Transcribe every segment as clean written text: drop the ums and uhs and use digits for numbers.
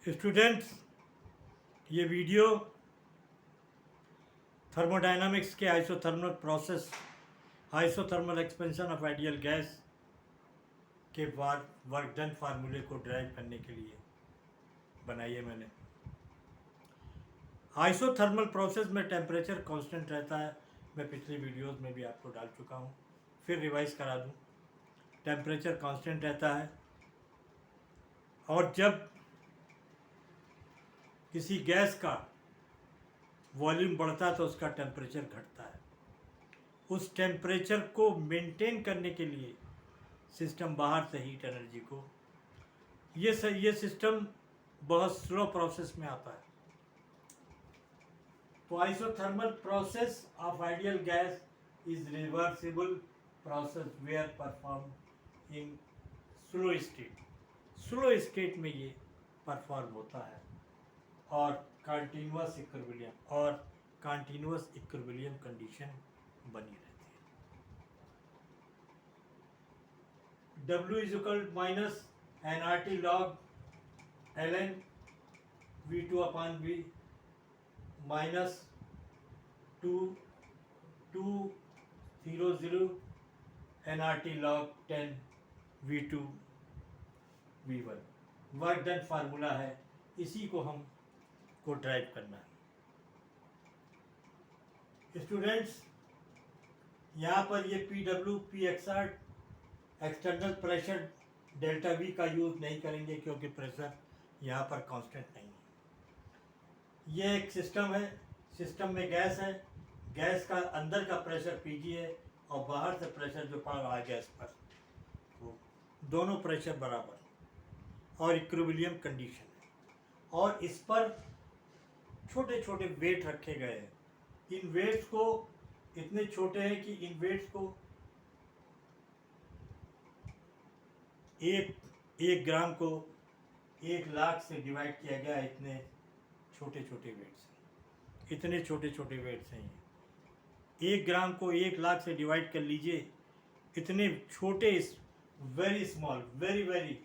Students, ये video thermodynamics के isothermal process, isothermal expansion of ideal gas के work done फार्मूले को ड्राइव करने के लिए बनाई है मैंने। आइसोथर्मल प्रोसेस में टेम्परेचर कांस्टेंट रहता है। मैं पिछली वीडियोस में भी आपको डाल चुका हूँ, फिर रिवाइज करा दूँ। टेम्परेचर कांस्टेंट रहता है और जब किसी गैस का वॉल्यूम बढ़ता है तो उसका टेम्परेचर घटता है। उस टेम्परेचर को मेंटेन करने के लिए सिस्टम बाहर से हीट एनर्जी को ये सिस्टम बहुत स्लो प्रोसेस में आता है। तो isothermal process of ideal gas is reversible process where perform in slow state. Slow state में ये परफॉर्म होता है और कंटिन्यूअस इक्विलिब्रियम कंडीशन बनी रहती है। W is equal minus nRT log ln V2 upon V minus 200 nRT log 10 V2 V1 work done formula है। इसी को हम को ड्राइव करना है। स्टूडेंट्स, यहाँ पर ये PXR external pressure delta V का यूज़ नहीं करेंगे क्योंकि प्रेशर यहाँ पर कांस्टेंट नहीं है। ये एक सिस्टम है, सिस्टम में गैस है, गैस का अंदर का प्रेशर PG है और बाहर से प्रेशर जो पड़ रहा है गैस पर, तो दोनों प्रेशर बराबर और इक्विलिब्रियम कंडीशन है। और इस पर छोटे छोटे वेट रखे गए हैं। इन वेट्स को इतने छोटे हैं कि इन वेट्स को एक ग्राम को 1,00,000 से डिवाइड किया गया। इतने छोटे छोटे वेट्स हैं, इतने छोटे छोटे वेट्स हैं। 1 ग्राम को 1,00,000 से डिवाइड कर लीजिए। इतने छोटे, very small, very very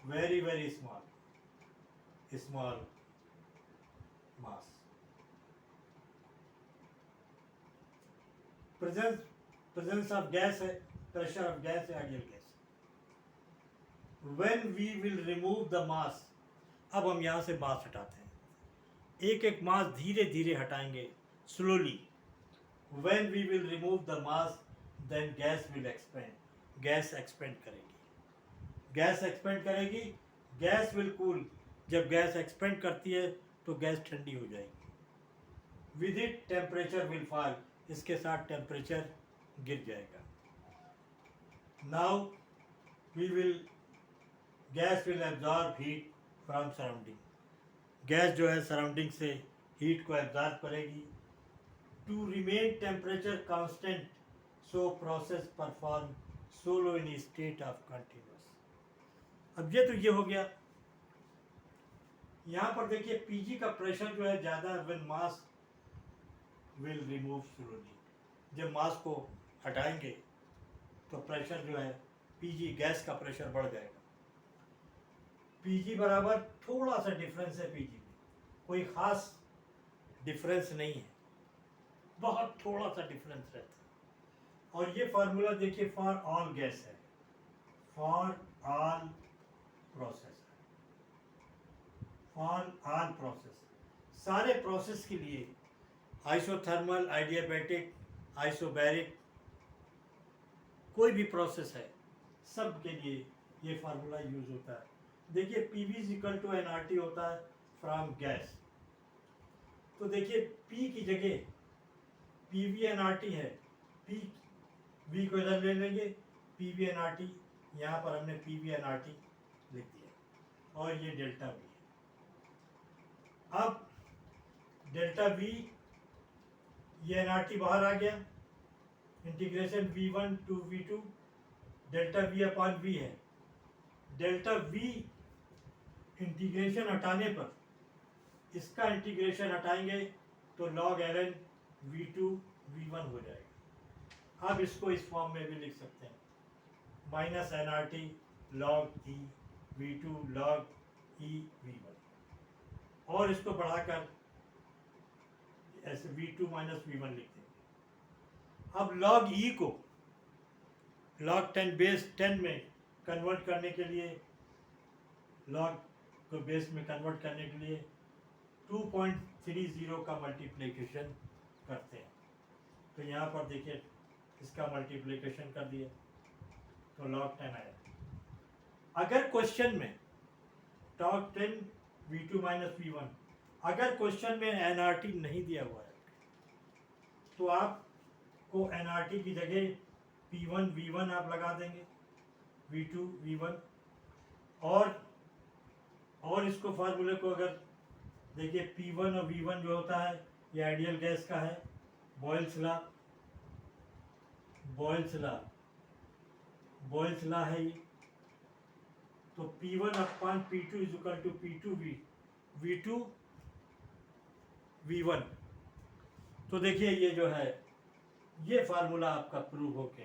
very very small mass. Presence of gas है, प्रेशर ऑफ गैस है, ideal gas. When we will remove the mass, अब हम यहाँ से मास हटाते हैं। एक एक मास धीरे धीरे हटाएंगे, slowly. When we will remove the mass, then gas will expand. Gas expand करेगी, गैस एक्सपेंड करेगी, गैस विल कूल। जब गैस एक्सपेंड करती है तो गैस ठंडी हो जाएगी। With it temperature will fall, इसके साथ टेम्परेचर गिर जाएगा। Now we will gas will absorb heat from surrounding. Gas जो है सराउंडिंग से हीट को एब्जॉर्ब करेगी। To remain temperature constant, so process perform slowly in state of continuous. अब ये तो ये हो गया। यहाँ पर देखिए PG का प्रेशर जो है ज़्यादा, when mass will remove slowly. जब मास को हटाएंगे तो प्रेशर जो है PG, गैस का प्रेशर बढ़ जाएगा। PG बराबर थोड़ा सा डिफरेंस है, PG में कोई ख़ास डिफरेंस नहीं है, बहुत थोड़ा सा डिफरेंस रहता है। और ये फार्मूला देखिए फॉर ऑल गैस है, for all process, for all process, सारे प्रोसेस के लिए, आइसोथर्मल, आइडियाबैटिक, आइसोबैरिक, कोई भी प्रोसेस है, सब के लिए ये फार्मूला यूज होता है। देखिए PV is equal to nRT होता है फ्रॉम गैस। तो देखिए P की जगह PV nRT है, V को इधर ले लेंगे, PV nRT, यहाँ पर हमने PV nRT लिख दिया और ये डेल्टा V है। अब डेल्टा V, ये nRT बाहर आ गया, integration V1 to V2, delta V upon V है। डेल्टा V इंटीग्रेशन हटाने पर, इसका इंटीग्रेशन हटाएंगे तो log ln V2 V1 हो जाएगा। अब इसको इस फॉर्म में भी लिख सकते हैं, minus nRT log E V2 log V1 और इसको बढ़ाकर ऐसे V2 माइनस V1 लिख देंगे। अब log E को log 10 बेस 10 में कन्वर्ट करने के लिए, log को बेस में कन्वर्ट करने के लिए 2.30 का मल्टीप्लिकेशन करते हैं। तो यहाँ पर देखिए इसका मल्टीप्लिकेशन कर दिया तो log 10 आया। अगर क्वेश्चन में log 10 V2 माइनस V1, अगर क्वेश्चन में NRT नहीं दिया हुआ है तो आपको NRT की जगह P1 V1 आप लगा देंगे, V2 V1, और इसको फार्मूले को अगर देखिए P1 और V1 जो होता है ये आइडियल गैस का है, बॉयल्स लॉ है ये। तो P1 upon P2 is equal to P2 V2 V1। तो देखिए ये जो है ये फार्मूला आपका प्रूव होके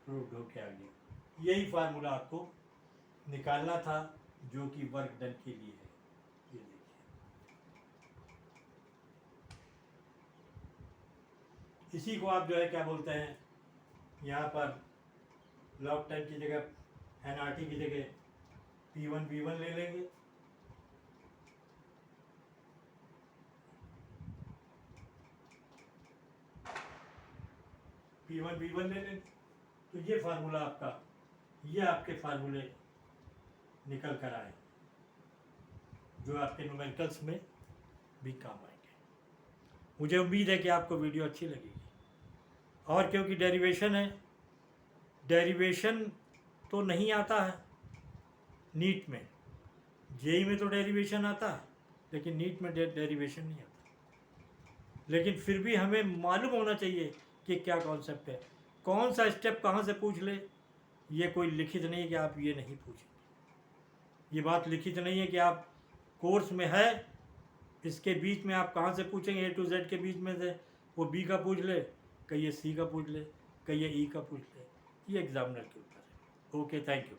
आ गया। यही फार्मूला आपको निकालना था जो कि वर्क डन के लिए है। ये देखिए इसी को आप जो है क्या बोलते हैं, यहाँ पर log 10 की जगह NRT की जगह P1 V1 ले लेंगे। P1 V1 ले लेंगे तो ये फार्मूला आपका, ये आपके फार्मूले निकल कर आए जो आपके न्यूमेरिकल्स में भी काम आएंगे। मुझे उम्मीद है कि आपको वीडियो अच्छी लगेगी। और क्योंकि डेरिवेशन है, डेरिवेशन तो नहीं आता है नीट में, जेई में तो डेरिवेशन आता है लेकिन नीट में डेरिवेशन नहीं आता। लेकिन फिर भी हमें मालूम होना चाहिए कि क्या कॉन्सेप्ट है, कौन सा स्टेप कहाँ से पूछ ले। ये कोई लिखित नहीं है कि आप ये नहीं पूछेंगे, ये बात लिखित नहीं है कि आप कोर्स में है इसके बीच में आप कहाँ से पूछेंगे, A to Z के बीच में से वो B का पूछ ले, कहीं ये C का पूछ ले, कहीं ये E का पूछ ले। ये एग्जामिनर के ऊपर है। Okay, thank you.